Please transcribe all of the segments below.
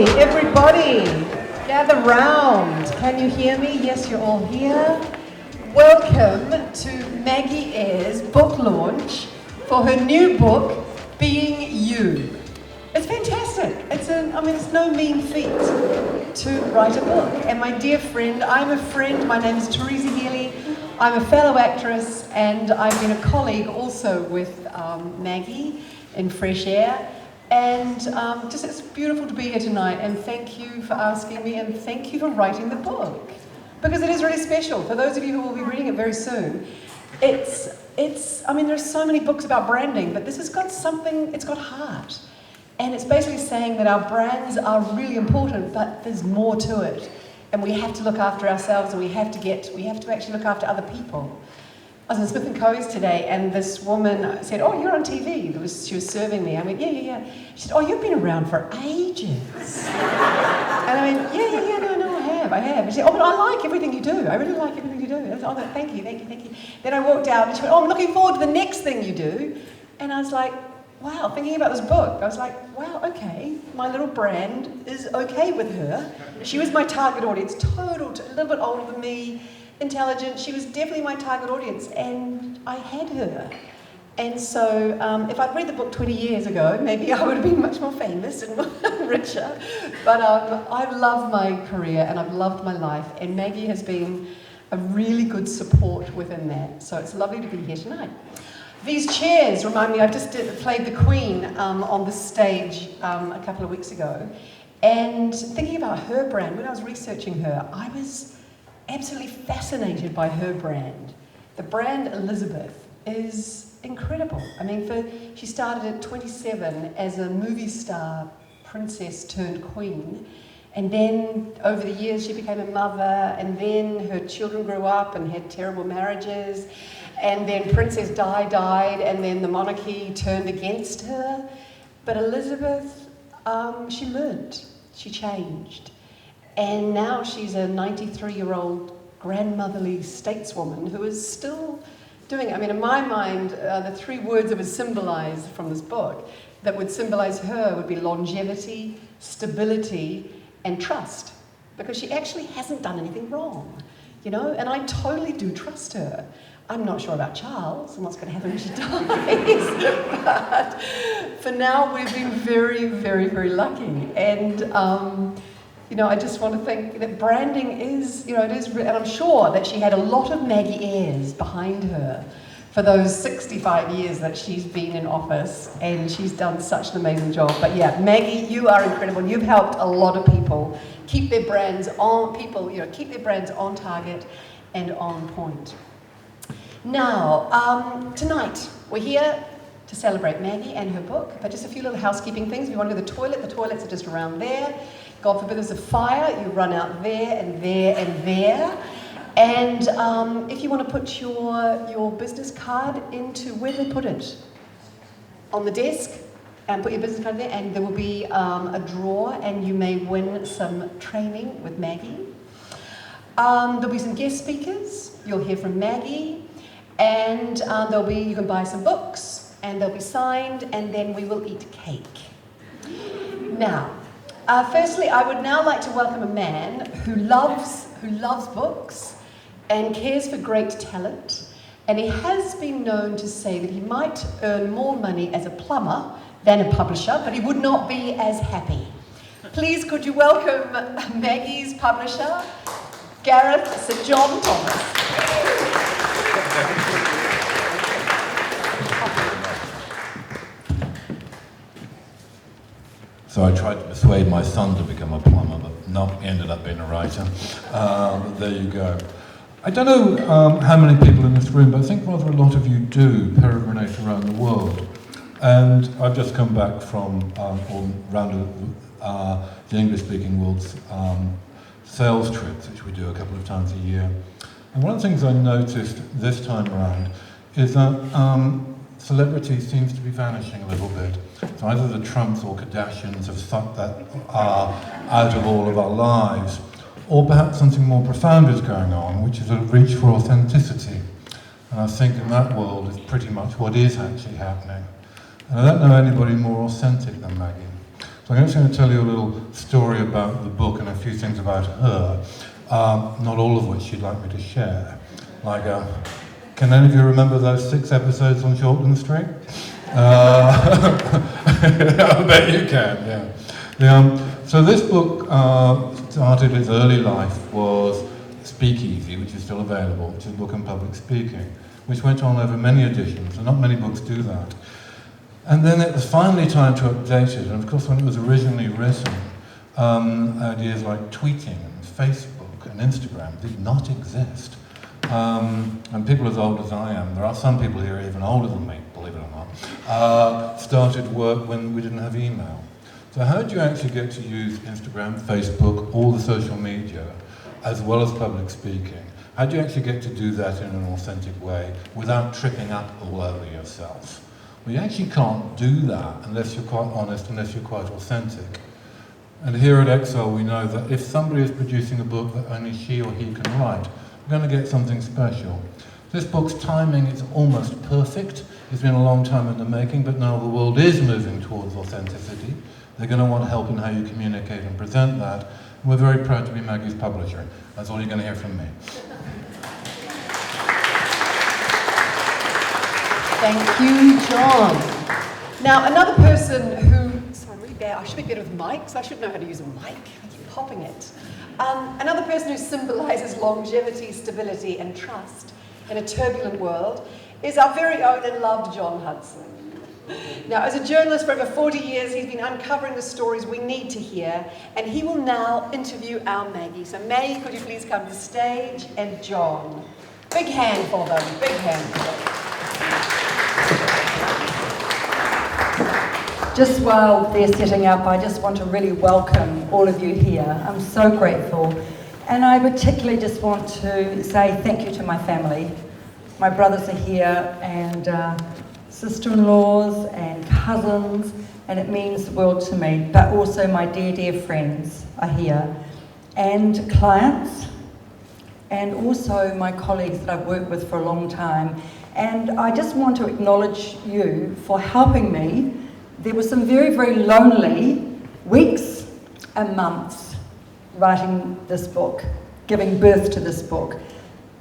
Everybody, gather round. Can you hear me? Yes, you're all here. Welcome to Maggie Eyre's book launch for her new book, Being You. It's fantastic. It's no mean feat to write a book. And my dear friend, I'm a friend. My name is Teresa Healy. I'm a fellow actress, and I've been a colleague also with Maggie in Fresh Air. And just it's beautiful to be here tonight, and thank you for asking me, and thank you for writing the book, because it is really special. For those of you who will be reading it very soon, there's so many books about branding, but this has got something, it's got heart. And it's basically saying that our brands are really important, but there's more to it. And we have to look after ourselves, and we have to actually look after other people. I was in Smith & Co's today, and this woman said, "Oh, you're on TV." She was serving me. I went, yeah. She said, "Oh, you've been around for ages." And I went, yeah, no, I have. She said, "Oh, but I like everything you do. I really like everything you do." I said, "Oh, thank you. Then I walked out, and she went, "Oh, I'm looking forward to the next thing you do." And I was like, wow, thinking about this book, I was like, wow, okay, my little brand is okay with her. She was my target audience, a little bit older than me, intelligent. She was definitely my target audience, and I had her. And so if I'd read the book 20 years ago, maybe I would have been much more famous and richer. But I've loved my career, and I've loved my life, and Maggie has been a really good support within that. So it's lovely to be here tonight. These chairs remind me, I just played the Queen on this stage a couple of weeks ago, and thinking about her brand, when I was researching her, I was absolutely fascinated by her brand. The brand Elizabeth is incredible. I mean, she started at 27 as a movie star princess turned queen, and then over the years she became a mother, and then her children grew up and had terrible marriages, and then Princess Di died, and then the monarchy turned against her. But Elizabeth, she learnt, she changed. And now she's a 93-year-old grandmotherly stateswoman who is still doing it. I mean, in my mind, the three words that would symbolize from this book, that would symbolize her, would be longevity, stability, and trust. Because she actually hasn't done anything wrong, and I totally do trust her. I'm not sure about Charles and what's going to happen when she dies, but for now we've been very, very, very lucky. And I just want to think that branding is, it is, and I'm sure that she had a lot of Maggie Eyres behind her for those 65 years that she's been in office, and she's done such an amazing job. But yeah, Maggie, you are incredible. You've helped a lot of people keep their brands on target and on point. Now, tonight, we're here to celebrate Maggie and her book, but just a few little housekeeping things. If you want to go to the toilet, the toilets are just around there. God forbid there's a fire, you run out there and there and there. And if you want to put your business card into, where do they put it? On the desk, and put your business card there, and there will be a drawer, and you may win some training with Maggie. There'll be some guest speakers. You'll hear from Maggie. And you can buy some books, and they'll be signed, and then we will eat cake. Now, firstly, I would now like to welcome a man who loves books and cares for great talent, and he has been known to say that he might earn more money as a plumber than a publisher, but he would not be as happy. Please, could you welcome Maggie's publisher, Gareth St. John Thomas. So I tried to persuade my son to become a plumber, but no, he ended up being a writer. But there you go. I don't know how many people in this room, but I think rather a lot of you do peregrinate around the world. And I've just come back from the English-speaking world's sales trips, which we do a couple of times a year. And one of the things I noticed this time around is that celebrity seems to be vanishing a little bit. So either the Trumps or Kardashians have sucked that out of all of our lives, or perhaps something more profound is going on, which is a reach for authenticity. And I think in that world is pretty much what is actually happening. And I don't know anybody more authentic than Maggie. So I'm just going to tell you a little story about the book and a few things about her, not all of which she'd like me to share. Like, can any of you remember those 6 episodes on Shortland Street? I bet you can, yeah. So this book started its early life was Speakeasy, which is still available, which is a book on public speaking, which went on over many editions, and not many books do that. And then it was finally time to update it, and of course when it was originally written, ideas like tweeting and Facebook and Instagram did not exist. And people as old as I am, there are some people here even older than me, believe it or not, started work when we didn't have email. So how do you actually get to use Instagram, Facebook, all the social media, as well as public speaking? How do you actually get to do that in an authentic way without tripping up all over yourself? Well, you actually can't do that unless you're quite honest, unless you're quite authentic. And here at Excel we know that if somebody is producing a book that only she or he can write, we're going to get something special. This book's timing is almost perfect. It's been a long time in the making, but now the world is moving towards authenticity. They're going to want help in how you communicate and present that. And we're very proud to be Maggie's publisher. That's all you're going to hear from me. Thank you, John. Now, another person who, sorry, I'm really bad. I should be better with mics. I should know how to use a mic. I keep popping it. Another person who symbolises longevity, stability, and trust in a turbulent world is our very own and loved John Hudson. Now, as a journalist for over 40 years, he's been uncovering the stories we need to hear, and he will now interview our Maggie. So, Maggie, could you please come to stage? And John. Big hand for them. Big hand for them. Just while they're setting up, I just want to really welcome all of you here. I'm so grateful. And I particularly just want to say thank you to my family. My brothers are here, and sister-in-laws and cousins, and it means the world to me. But also my dear, dear friends are here, and clients, and also my colleagues that I've worked with for a long time. And I just want to acknowledge you for helping me. There were some very, very lonely weeks and months writing this book, giving birth to this book.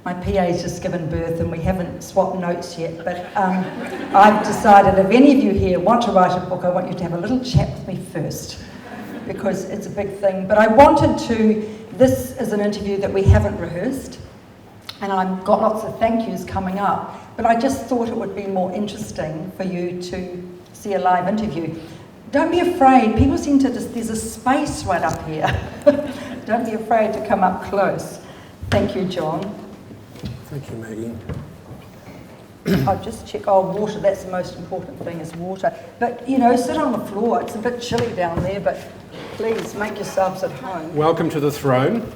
My PA's just given birth and we haven't swapped notes yet, but I've decided if any of you here want to write a book, I want you to have a little chat with me first, because it's a big thing. But I wanted to, this is an interview that we haven't rehearsed, and I've got lots of thank yous coming up, but I just thought it would be more interesting for you to see a live interview. Don't be afraid, people seem to just, there's a space right up here. Don't be afraid to come up close. Thank you, John. Thank you, Maggie. I'll just check, water, that's the most important thing is water. But, you know, sit on the floor, it's a bit chilly down there, but please make yourselves at home. Welcome to the throne.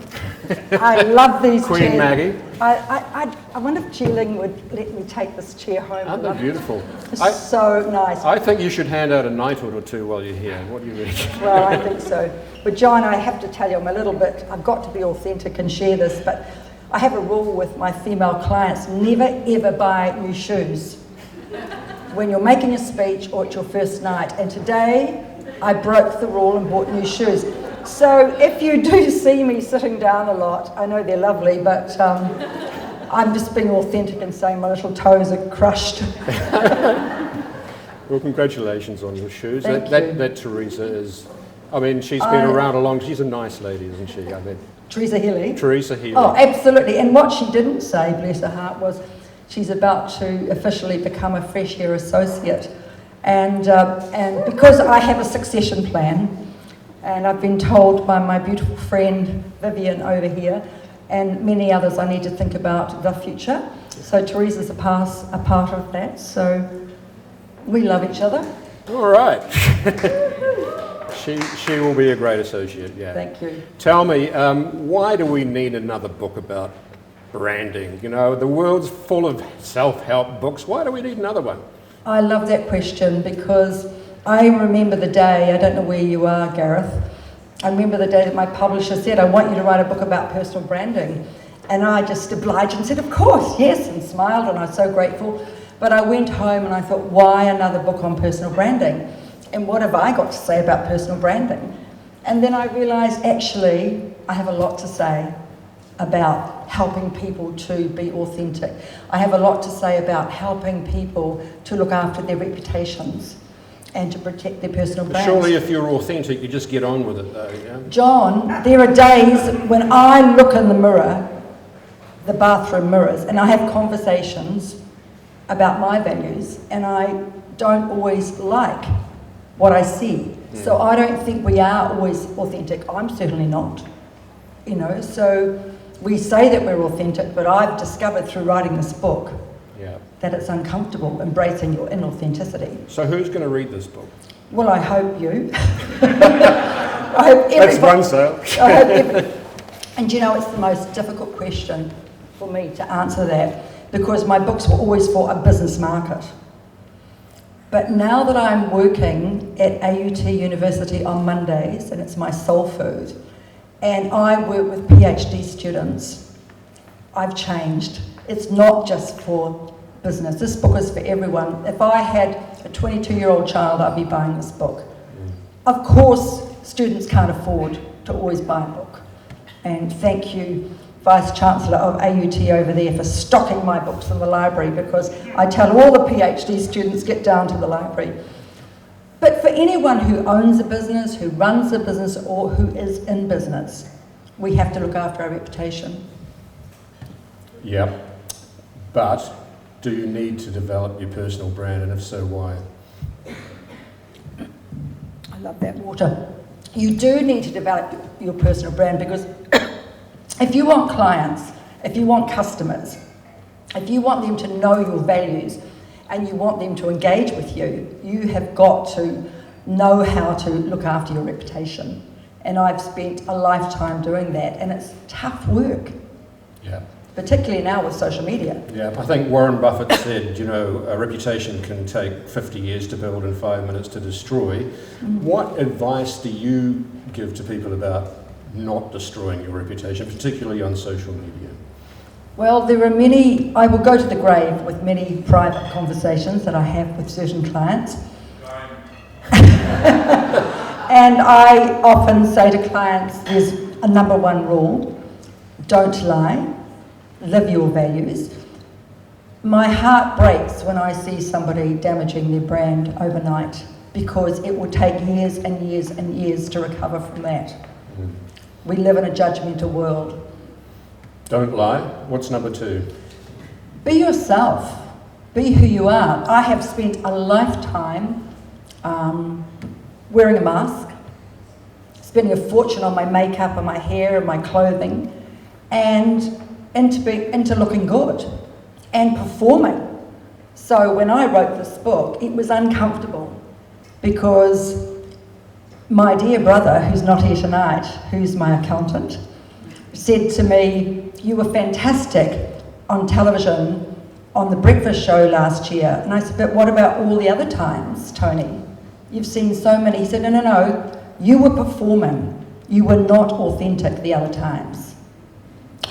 I love these Queen chairs. Maggie. I wonder if Jeeling would let me take this chair home. Aren't they beautiful? It's so nice. I think you should hand out a knighthood or two while you're here. What do you reckon? Well, I think so. But John, I have to tell you, I've got to be authentic and share this, but I have a rule with my female clients: never ever buy new shoes when you're making a speech or it's your first night. And today I broke the rule and bought new shoes. So if you do see me sitting down a lot, I know they're lovely, but I'm just being authentic and saying my little toes are crushed. Well, congratulations on your shoes. Thank you. That Teresa is, I mean, she's been around a long, she's a nice lady, isn't she? I mean, Teresa Healy? Teresa Healy. Oh, absolutely. And what she didn't say, bless her heart, was she's about to officially become a Fresh Air associate. And because I have a succession plan, and I've been told by my beautiful friend Vivian over here, and many others, I need to think about the future. So Teresa's a part of that. So we love each other. All right. She will be a great associate, yeah. Thank you. Tell me, why do we need another book about branding? You know, the world's full of self-help books. Why do we need another one? I love that question because I remember the day, I don't know where you are, Gareth, I remember the day that my publisher said, I want you to write a book about personal branding. And I just obliged and said, of course, yes, and smiled, and I was so grateful. But I went home and I thought, why another book on personal branding? And what have I got to say about personal branding? And then I realised, actually, I have a lot to say about helping people to be authentic. I have a lot to say about helping people to look after their reputations and to protect their personal brands. Surely if you're authentic, you just get on with it though, yeah? John, there are days when I look in the mirror, the bathroom mirrors, and I have conversations about my values, and I don't always like what I see. So I don't think we are always authentic. I'm certainly not, you know. So we say that we're authentic, but I've discovered through writing this book that it's uncomfortable embracing your inauthenticity. So who's going to read this book? Well, I hope you. I hope That's one sale. And you know, it's the most difficult question for me to answer that, because my books were always for a business market. But now that I'm working at AUT University on Mondays, and it's my soul food, and I work with PhD students, I've changed. It's not just for business. This book is for everyone. If I had a 22-year-old child, I'd be buying this book. Of course, students can't afford to always buy a book. And thank you, Vice-Chancellor of AUT over there, for stocking my books in the library, because I tell all the PhD students, get down to the library. But for anyone who owns a business, who runs a business, or who is in business, we have to look after our reputation. Yeah, but do you need to develop your personal brand, and if so, why? I love that water. You do need to develop your personal brand, because if you want clients, if you want customers, if you want them to know your values and you want them to engage with you, you have got to know how to look after your reputation. And I've spent a lifetime doing that, and it's tough work. Yeah. Particularly now with social media. Yeah, I think Warren Buffett said, you know, a reputation can take 50 years to build and 5 minutes to destroy. What advice do you give to people about not destroying your reputation, particularly on social media? Well, there are many, I will go to the grave with many private conversations that I have with certain clients. And I often say to clients, there's a number one rule: don't lie, live your values. My heart breaks when I see somebody damaging their brand overnight, because it will take years and years and years to recover from that. We live in a judgmental world. Don't lie. What's number two? Be yourself. Be who you are. I have spent a lifetime wearing a mask, spending a fortune on my makeup and my hair and my clothing, and into looking good and performing. So when I wrote this book, it was uncomfortable, because my dear brother, who's not here tonight, who's my accountant, said to me, "You were fantastic on television on the breakfast show last year." And I said, "But what about all the other times, Tony? You've seen so many." He said, No, you were performing. You were not authentic the other times.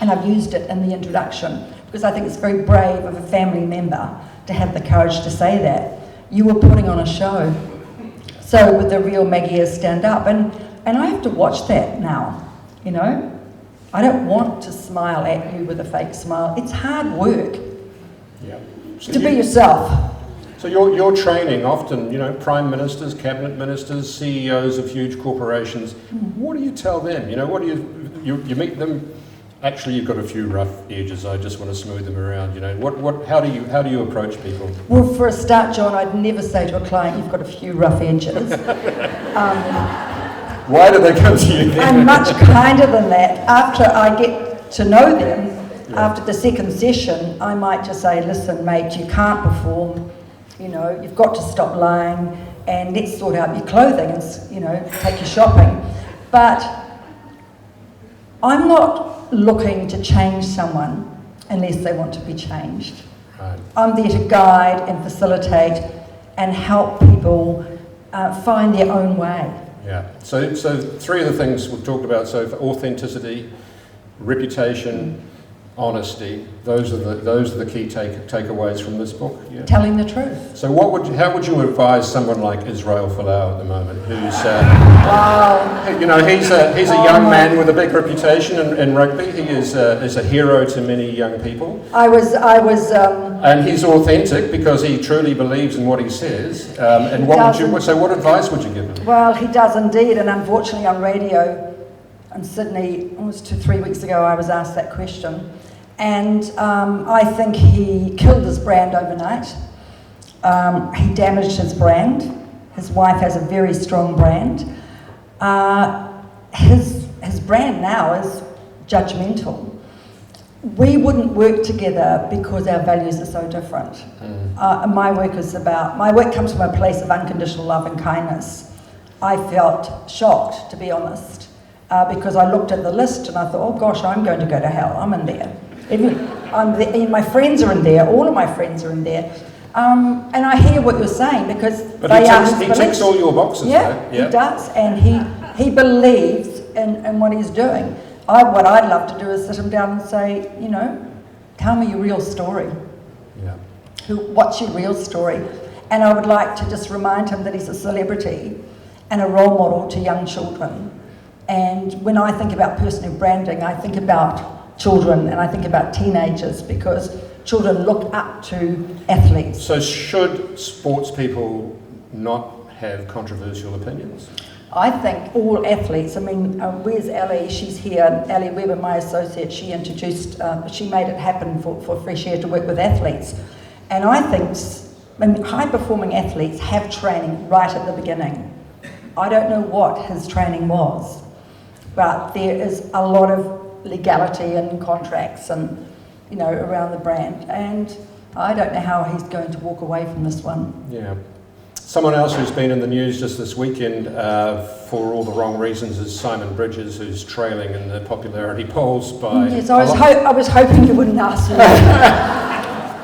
And I've used it in the introduction, because I think it's very brave of a family member to have the courage to say that. You were putting on a show. So would the real Maggie Eyre stand up? And I have to watch that now, you know? I don't want to smile at you with a fake smile. It's hard work to be yourself. So you're training often, you know, prime ministers, cabinet ministers, CEOs of huge corporations. What do you tell them? You know, what do you meet them? Actually, you've got a few rough edges. I just want to smooth them around. You know, how do you approach people? Well, for a start, John, I'd never say to a client, "You've got a few rough edges." Why do they come to you then? I'm much kinder than that. After I get to know them, after the second session, I might just say, "Listen, mate, you can't perform. You know, you've got to stop lying, and let's sort out your clothing and, you know, take you shopping." But I'm not looking to change someone unless they want to be changed. Right. I'm there to guide and facilitate and help people find their own way. Yeah. So three of the things we've talked about: so for authenticity, reputation, honesty. Those are the key takeaways from this book. Yeah. Telling the truth. So how would you advise someone like Israel Folau at the moment, who's Wow. you know, he's a young man with a big reputation in rugby. He is a hero to many young people. I was. And he's authentic because he truly believes in what he says. And what advice would you give him? Well, he does indeed, and unfortunately on radio in Sydney, almost 2-3 weeks ago, I was asked that question. And I think he killed his brand overnight. He damaged his brand. His wife has a very strong brand. His brand now is judgmental. We wouldn't work together because our values are so different. My work comes from a place of unconditional love and kindness. I felt shocked, to be honest, because I looked at the list and I thought, oh gosh, I'm going to go to hell. I'm in there. My friends are in there. All of my friends are in there. And I hear what you're saying because he ticks all your boxes. Yeah, he does, and he believes in what he's doing. What I'd love to do is sit him down and say, you know, tell me your real story. Yeah. What's your real story? And I would like to just remind him that he's a celebrity and a role model to young children. And when I think about personal branding, I think about children and I think about teenagers because children look up to athletes. So should sports people not have controversial opinions? I think all athletes, where's Ali? She's here. Ali Weber, my associate, she made it happen for Fresh Air to work with athletes. And I think high-performing athletes have training right at the beginning. I don't know what his training was, but there is a lot of legality and contracts and, you know, around the brand. And I don't know how he's going to walk away from this one. Yeah. Someone else who's been in the news just this weekend for all the wrong reasons is Simon Bridges, who's trailing in the popularity polls by... Yes, I was hoping you wouldn't ask me.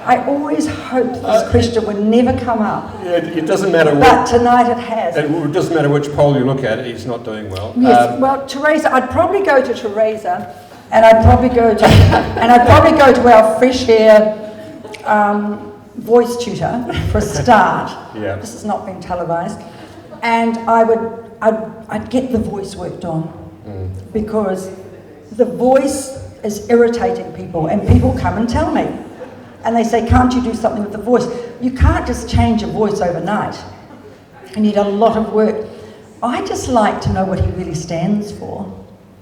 I always hoped this question would never come up. Yeah, it doesn't matter But tonight it has. It doesn't matter which poll you look at, he's not doing well. Yes, well, Teresa, I'd probably go to Teresa, and I'd probably go to our Fresh Air voice tutor for a start. Yeah. This has not been televised. And I'd get the voice worked on because the voice is irritating people and people come and tell me. And they say, can't you do something with the voice? You can't just change your voice overnight. You need a lot of work. I just like to know what he really stands for.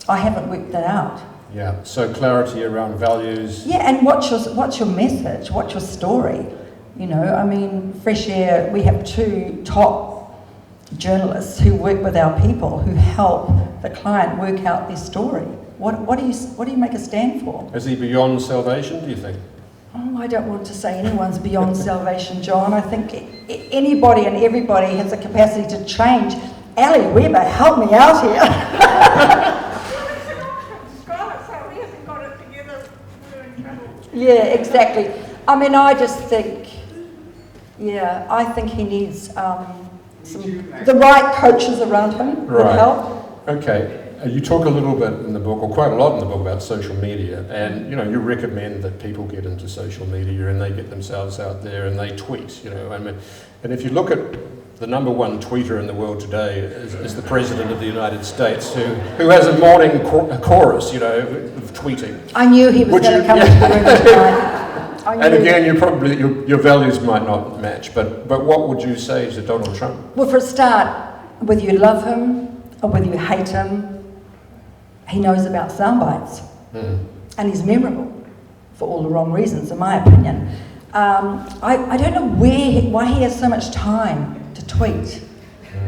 I haven't worked that out. Yeah, so clarity around values. Yeah, and what's your message? What's your story? You know, Fresh Air, we have 2 top journalists who work with our people, who help the client work out their story. What do you make a stand for? Is he beyond salvation, do you think? Oh, I don't want to say anyone's beyond salvation, John. I think anybody and everybody has the capacity to change. Ali Weber, help me out here. Yeah, exactly. I just think, I think he needs the right coaches around him would help. Okay. You talk a little bit in the book, or quite a lot in the book, about social media, and you recommend that people get into social media and they get themselves out there and they tweet. And if you look at the number one tweeter in the world today is the President of the United States, who has a morning chorus, of tweeting. I knew he was going to come into the room tonight. And again, your values might not match, but what would you say to Donald Trump? Well, for a start, whether you love him or whether you hate him, he knows about sound bites, and he's memorable for all the wrong reasons, in my opinion. I don't know why he has so much time to tweet.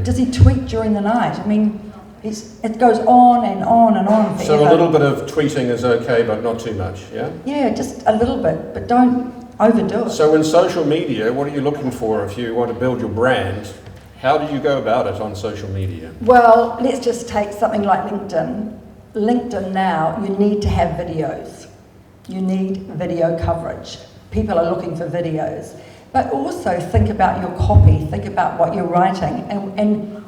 Does he tweet during the night? It goes on and on and on forever. So a little bit of tweeting is okay, but not too much, yeah? Yeah, just a little bit, but don't overdo it. So in social media, what are you looking for if you want to build your brand? How do you go about it on social media? Well, let's just take something like LinkedIn. LinkedIn now, you need to have videos. You need video coverage. People are looking for videos. But also think about your copy, think about what you're writing, and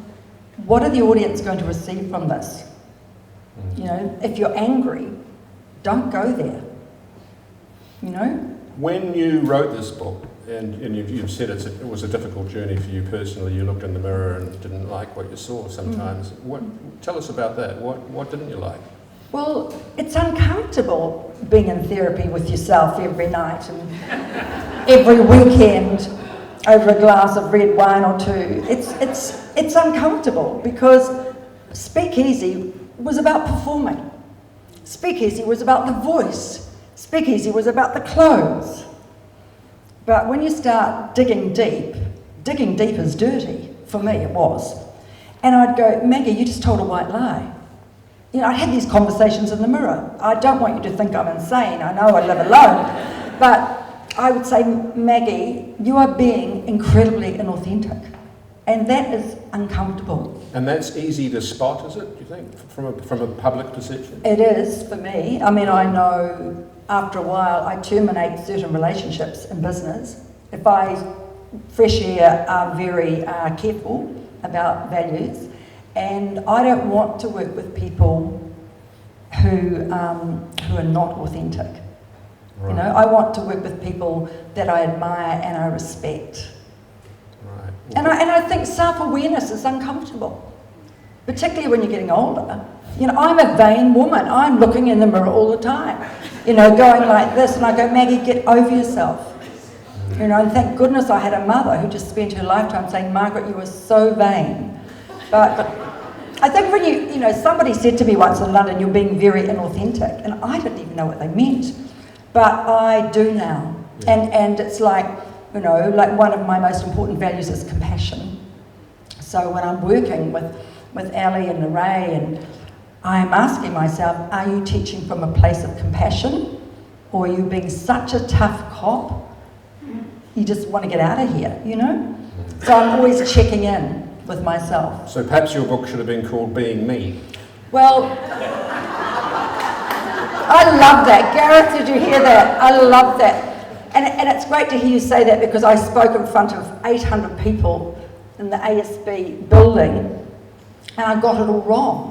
what are the audience going to receive from this? If you're angry, don't go there. you know? When you wrote this book, and you've said it was a difficult journey for you personally, you looked in the mirror and didn't like what you saw sometimes. Tell us about that. What didn't you like? Well, it's uncomfortable being in therapy with yourself every night and every weekend over a glass of red wine or two. It's uncomfortable because Speakeasy was about performing. Speakeasy was about the voice. Speakeasy was about the clothes. But when you start digging deep is dirty. For me, it was. And I'd go, Maggie, you just told a white lie. You know, I had these conversations in the mirror. I don't want you to think I'm insane. I know I live alone. But I would say, Maggie, you are being incredibly inauthentic. And that is uncomfortable. And that's easy to spot, is it, do you think, from a public perception? It is for me. I mean, I know after a while I terminate certain relationships in business. If I, fresh air, are very careful about values, and I don't want to work with people who are not authentic. Right. You know, I want to work with people that I admire and I respect. Right. And I think self-awareness is uncomfortable, particularly when you're getting older. You know, I'm a vain woman. I'm looking in the mirror all the time, you know, going like this, and I go, Maggie, get over yourself. You know, and thank goodness I had a mother who just spent her lifetime saying, Margaret, you are so vain. But I think when you know, somebody said to me once in London, you're being very inauthentic, and I didn't even know what they meant, but I do now. Yeah. And it's like, you know, like one of my most important values is compassion. So when I'm working with Ali and Ray, and I'm asking myself, are you teaching from a place of compassion, or are you being such a tough cop, you just want to get out of here, you know? So I'm always checking in with myself. So perhaps your book should have been called Being Me. Well, I love that. Gareth, did you hear that? I love that. And it's great to hear you say that, because I spoke in front of 800 people in the ASB building, and I got it all wrong.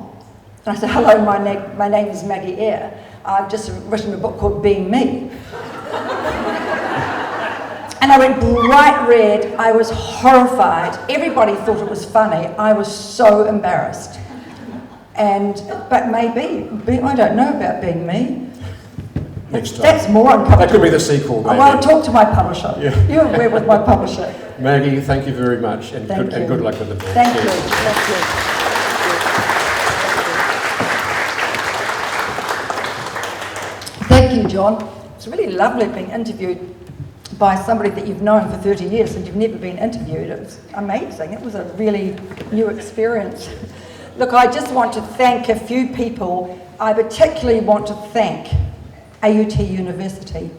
And I said, hello, my name is Maggie Eyre. I've just written a book called Being Me. And I went bright red. I was horrified. Everybody thought it was funny. I was so embarrassed. But maybe, I don't know about Being Me. Next time. That's more uncomfortable. That could be the sequel, maybe. I want to talk to my publisher. Yeah. You're aware with my publisher. Maggie, thank you very much, and Thank you. And good luck with the book. Thank Cheers. you. Thank you. Thank you, John. It's really lovely being interviewed by somebody that you've known for 30 years and you've never been interviewed. It was amazing. It was a really new experience. Look, I just want to thank a few people. I particularly want to thank AUT University.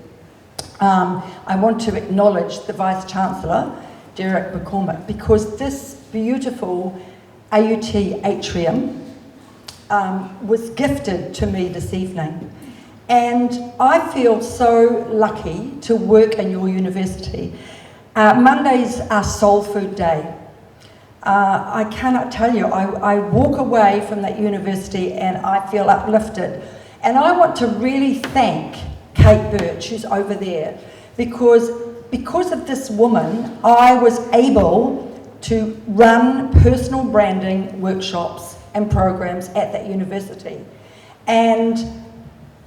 I want to acknowledge the Vice-Chancellor, Derek McCormick, because this beautiful AUT atrium was gifted to me this evening. And I feel so lucky to work in your university. Mondays are Soul Food Day. I cannot tell you, I walk away from that university and I feel uplifted. And I want to really thank Kate Birch, who's over there, because of this woman, I was able to run personal branding workshops and programs at that university. And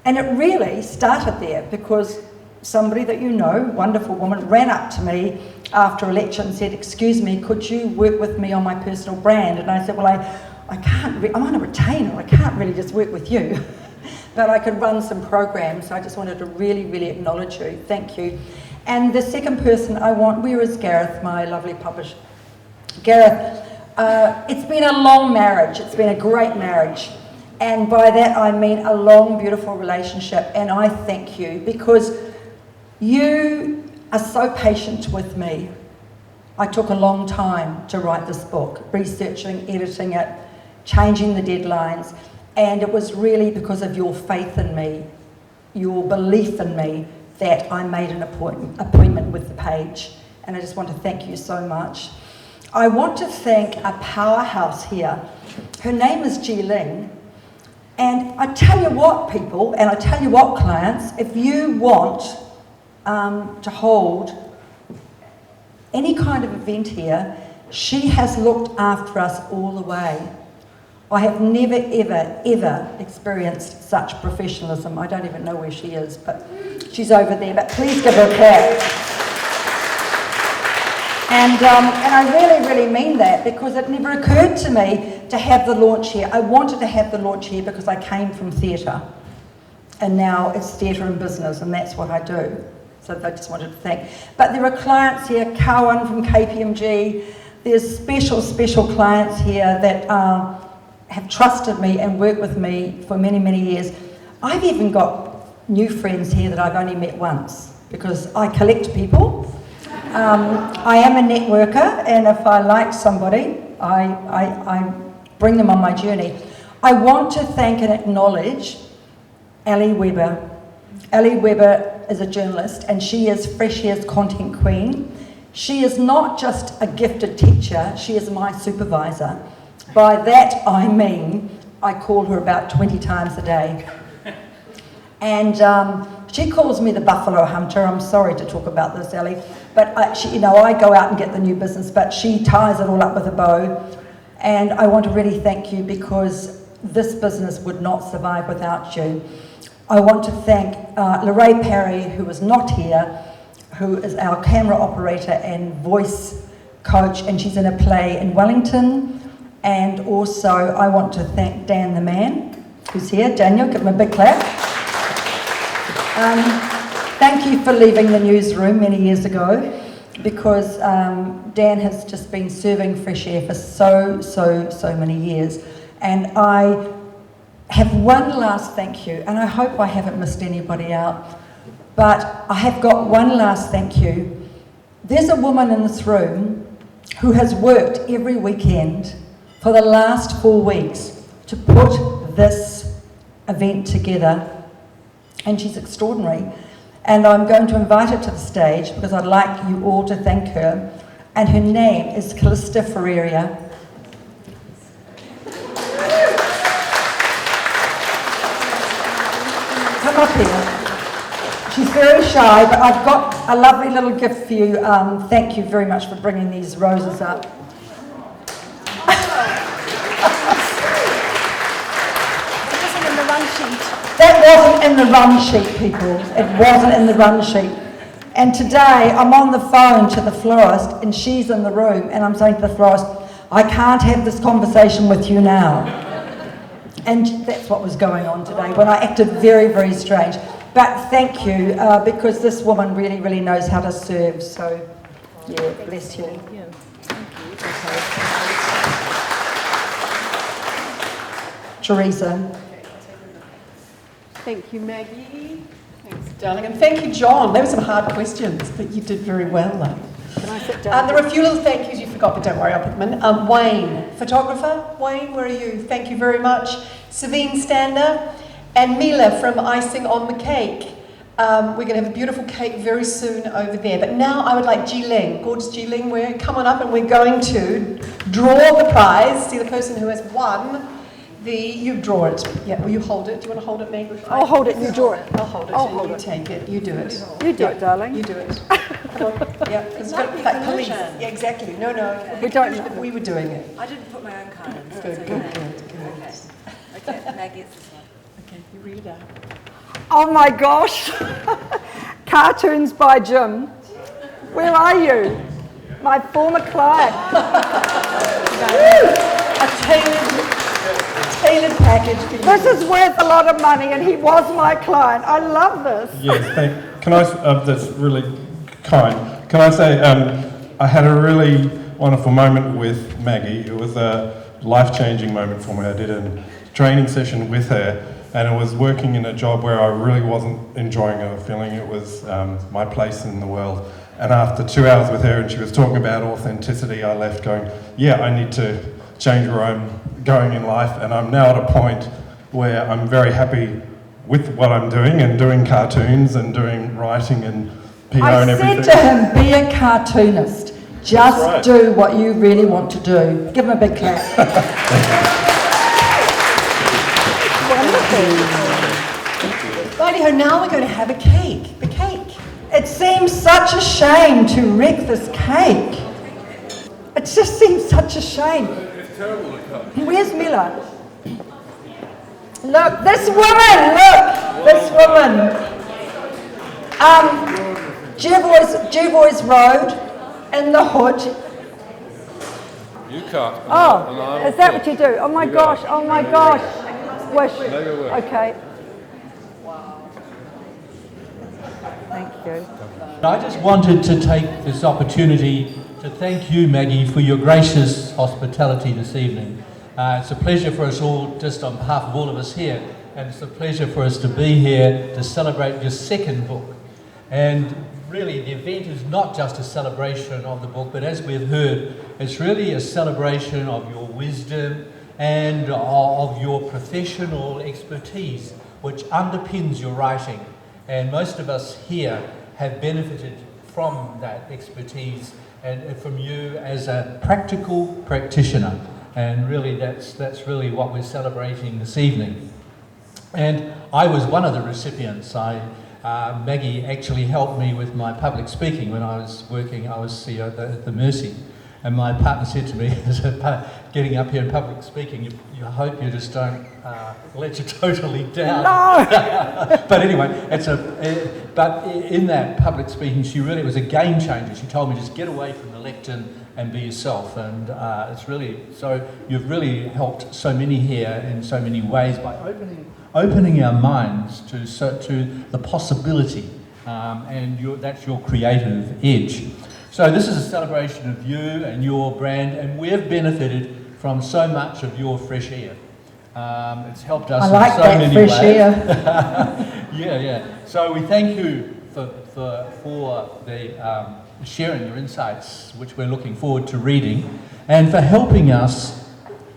it really started there because somebody that you know, wonderful woman, ran up to me after a lecture and said, excuse me, could you work with me on my personal brand? And I said, well, I can't, I'm on a retainer, I can't really just work with you. But I could run some programs, so I just wanted to really, really acknowledge you. Thank you. And the second person I want, where is Gareth, my lovely publisher? Gareth, it's been a long marriage, it's been a great marriage. And by that I mean a long, beautiful relationship. And I thank you because you are so patient with me. I took a long time to write this book, researching, editing it, changing the deadlines. And it was really because of your faith in me, your belief in me, that I made an appointment with the page. And I just want to thank you so much. I want to thank a powerhouse here. Her name is Ji Ling. And I tell you what, people, and I tell you what, clients, if you want to hold any kind of event here, she has looked after us all the way. I have never, ever, ever experienced such professionalism. I don't even know where she is, but she's over there. But please give her a clap. And I really, really mean that, because it never occurred to me to have the launch here. I wanted to have the launch here because I came from theatre, and now it's theatre and business, and that's what I do. So I just wanted to thank. But there are clients here, Cowan from KPMG. There's special clients here that have trusted me and worked with me for many, many years. I've even got new friends here that I've only met once, because I collect people. I am a networker, and if I like somebody, I bring them on my journey. I want to thank and acknowledge Ali Weber. Ali Weber is a journalist, and she is Fresh Air's content queen. She is not just a gifted teacher, she is my supervisor. By that I mean, I call her about 20 times a day. And she calls me the Buffalo Hunter. I'm sorry to talk about this, Ellie, but I go out and get the new business, but she ties it all up with a bow. And I want to really thank you, because this business would not survive without you. I want to thank Lorraine Parry, who is not here, who is our camera operator and voice coach, and she's in a play in Wellington. And also I want to thank Dan the man, who's here. Daniel, give him a big clap. Thank you for leaving the newsroom many years ago, because Dan has just been serving Fresh Air for so many years. And I have one last thank you, and I hope I haven't missed anybody out, but I have got one last thank you. There's a woman in this room who has worked every weekend for the last 4 weeks to put this event together, and she's extraordinary. And I'm going to invite her to the stage, because I'd like you all to thank her. And her name is Callista Ferreira. Come up here. She's very shy, but I've got a lovely little gift for you. Thank you very much for bringing these roses up. That wasn't in the run sheet, people. It wasn't in the run sheet. And today I'm on the phone to the florist, and she's in the room, and I'm saying to the florist, I can't have this conversation with you now. And that's what was going on today, when I acted very, very strange. But thank you, because this woman really, really knows how to serve. So, yeah, bless you. Yeah. Teresa. Thank you, Maggie. Thanks, darling. And thank you, John. There were some hard questions, but you did very well, though. Can I sit down? There are a few little thank yous you forgot, but don't worry, I'll put them in. Wayne, photographer. Wayne, where are you? Thank you very much. Savine Stander and Mila from Icing on the Cake. We're going to have a beautiful cake very soon over there. But now I would like Ji-Ling, gorgeous Ji-Ling, come on up, and we're going to draw the prize. See the person who has won. You draw it. Yeah, will you hold it? Do you want to hold it, Meg? I'll hold it, you draw it. I'll hold it. I'll hold you it. Take it. You do it. You do it, darling. You do it. Come on. Yeah, it's like police. Yeah, exactly. No. Okay. We don't know. We were doing it. I didn't put my own card in. So Good. Okay, Maggie, it's this one. Okay, you read it out. Oh my gosh. Cartoons by Jim. Where are you? My former client. A tailored package for you. This is worth a lot of money, and he was my client. I love this. Yes, can I? That's really kind. Can I say I had a really wonderful moment with Maggie. It was a life-changing moment for me. I did a training session with her, and it was working in a job where I really wasn't enjoying it or feeling it was my place in the world. And after 2 hours with her, and she was talking about authenticity, I left going, yeah, I need to change where I'm going in life, and I'm now at a point where I'm very happy with what I'm doing, and doing cartoons and doing writing and PR and everything. I said to him, be a cartoonist. Just do what you really want to do. Give him a big clap. Wonderful. Righty-ho, now we're going to have a cake. The cake. It seems such a shame to wreck this cake. It just seems such a shame. It's terrible to cut. Where's Mila? Look, this woman. Jervois Road in the hood. You cut. Oh, is that what you do? Oh my gosh, oh my gosh. Wish. Okay. Thank you. I just wanted to take this opportunity to thank you, Maggie, for your gracious hospitality this evening. It's a pleasure for us all, just on behalf of all of us here, and it's a pleasure for us to be here to celebrate your second book. And really, the event is not just a celebration of the book, but as we've heard, it's really a celebration of your wisdom and of your professional expertise, which underpins your writing. And most of us here have benefited from that expertise and from you as a practical practitioner. And really, that's really what we're celebrating this evening. And I was one of the recipients. Maggie actually helped me with my public speaking when I was working. I was CEO at the Mercy. And my partner said to me, getting up here in public speaking, you hope you just don't let you totally down. No! But anyway, but in that public speaking, it was a game changer. She told me just get away from the lectern and be yourself. And it's really, so you've really helped so many here in so many ways by opening our minds to the possibility, and that's your creative edge. So this is a celebration of you and your brand, and we've benefited from so much of your fresh air. It's helped us in so many ways. Fresh air. Yeah. So we thank you for the sharing your insights, which we're looking forward to reading, and for helping us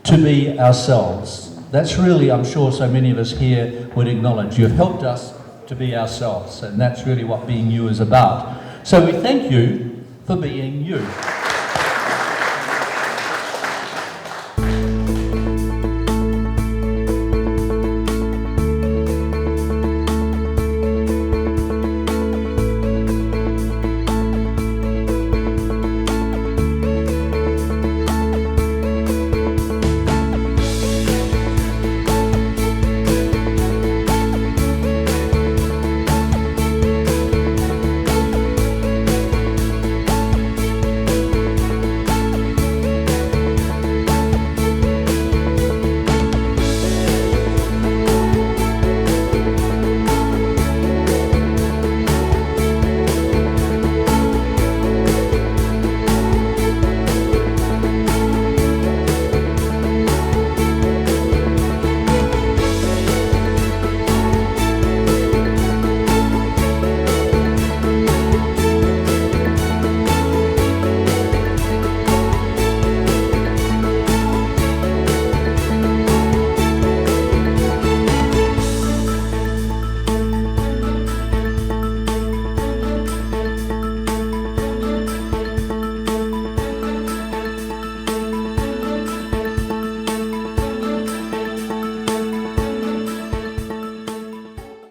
to be ourselves. That's really, I'm sure so many of us here would acknowledge. You've helped us to be ourselves, and that's really what being you is about. So we thank you for being you.